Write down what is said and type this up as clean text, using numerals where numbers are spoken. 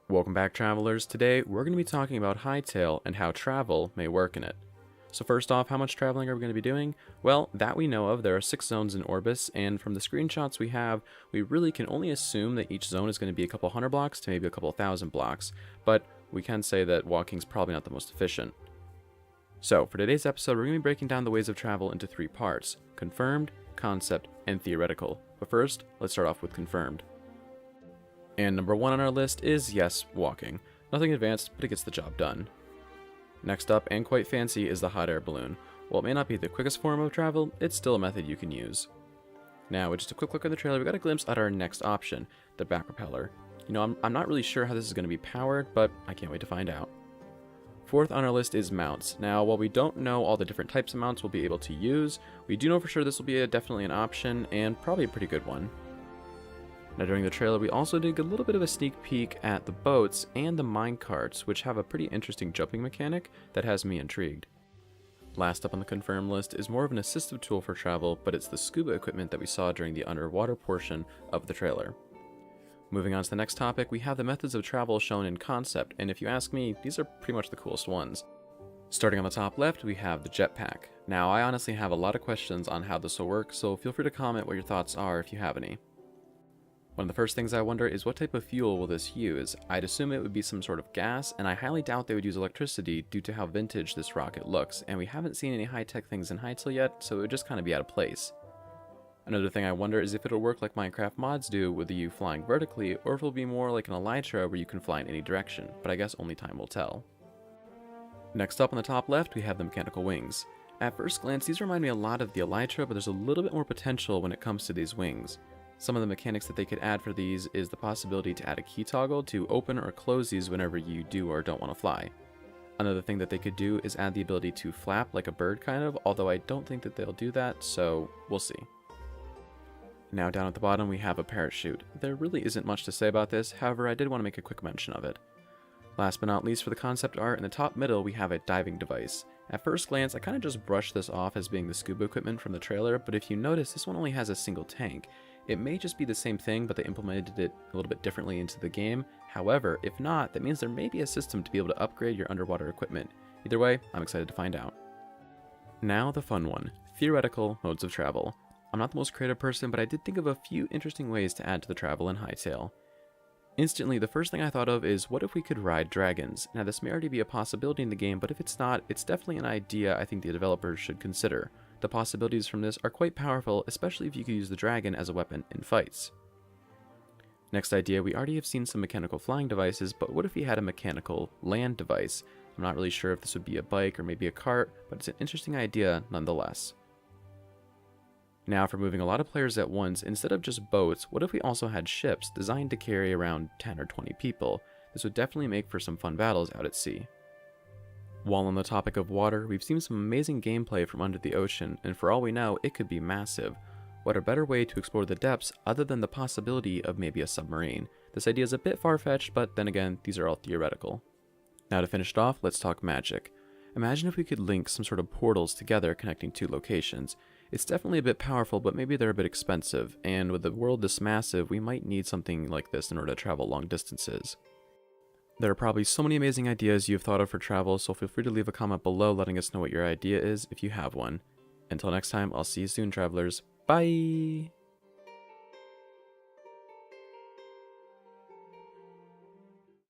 Welcome back, travelers. Today we're going to be talking about Hytale and how travel may work in it. So first off, how much traveling are we going to be doing? Well, that we know of, there are 6 zones in Orbis, and from the screenshots we have, we really can only assume that each zone is going to be a couple hundred blocks to maybe a couple thousand blocks, but we can say that walking is probably not the most efficient. So for today's episode, we're going to be breaking down the ways of travel into 3 parts: confirmed, concept, and theoretical. But first, let's start off with confirmed. And number 1 on our list is, yes, walking. Nothing advanced, but it gets the job done. Next up, and quite fancy, is the hot air balloon. While it may not be the quickest form of travel, it's still a method you can use. Now, with just a quick look at the trailer, we got a glimpse at our next option, the back propeller. You know, I'm not really sure how this is going to be powered, but I can't wait to find out. 4th on our list is mounts. Now, while we don't know all the different types of mounts we'll be able to use, we do know for sure this will be definitely an option, and probably a pretty good one. Now, during the trailer, we also did a little bit of a sneak peek at the boats and the mine carts, which have a pretty interesting jumping mechanic that has me intrigued. Last up on the confirmed list is more of an assistive tool for travel, but it's the scuba equipment that we saw during the underwater portion of the trailer. Moving on to the next topic, we have the methods of travel shown in concept, and if you ask me, these are pretty much the coolest ones. Starting on the top left, we have the jetpack. Now, I honestly have a lot of questions on how this will work, so feel free to comment what your thoughts are if you have any. One of the first things I wonder is what type of fuel will this use? I'd assume it would be some sort of gas, and I highly doubt they would use electricity due to how vintage this rocket looks, and we haven't seen any high-tech things in Hytale yet, so it would just kind of be out of place. Another thing I wonder is if it'll work like Minecraft mods do with you flying vertically, or if it'll be more like an elytra where you can fly in any direction, but I guess only time will tell. Next up on the top left, we have the mechanical wings. At first glance, these remind me a lot of the elytra, but there's a little bit more potential when it comes to these wings. Some of the mechanics that they could add for these is the possibility to add a key toggle to open or close these whenever you do or don't want to fly. Another thing that they could do is add the ability to flap like a bird kind of, although I don't think that they'll do that, so we'll see. Now down at the bottom we have a parachute. There really isn't much to say about this, however I did want to make a quick mention of it. Last but not least, for the concept art, in the top middle we have a diving device. At first glance I kind of just brushed this off as being the scuba equipment from the trailer, but if you notice, this one only has a single tank. It may just be the same thing, but they implemented it a little bit differently into the game. However, if not, that means there may be a system to be able to upgrade your underwater equipment. Either way, I'm excited to find out. Now the fun one, theoretical modes of travel. I'm not the most creative person, but I did think of a few interesting ways to add to the travel in Hytale. Instantly, the first thing I thought of is, what if we could ride dragons? Now this may already be a possibility in the game, but if it's not, it's definitely an idea I think the developers should consider. The possibilities from this are quite powerful, especially if you could use the dragon as a weapon in fights. Next idea, we already have seen some mechanical flying devices, but what if we had a mechanical land device? I'm not really sure if this would be a bike or maybe a cart, but it's an interesting idea nonetheless. Now for moving a lot of players at once, instead of just boats, what if we also had ships designed to carry around 10 or 20 people? This would definitely make for some fun battles out at sea. While on the topic of water, we've seen some amazing gameplay from under the ocean, and for all we know, it could be massive. What a better way to explore the depths other than the possibility of maybe a submarine? This idea is a bit far-fetched, but then again, these are all theoretical. Now to finish it off, let's talk magic. Imagine if we could link some sort of portals together connecting 2 locations. It's definitely a bit powerful, but maybe they're a bit expensive, and with the world this massive, we might need something like this in order to travel long distances. There are probably so many amazing ideas you've thought of for travel, so feel free to leave a comment below letting us know what your idea is if you have one. Until next time, I'll see you soon, travelers. Bye!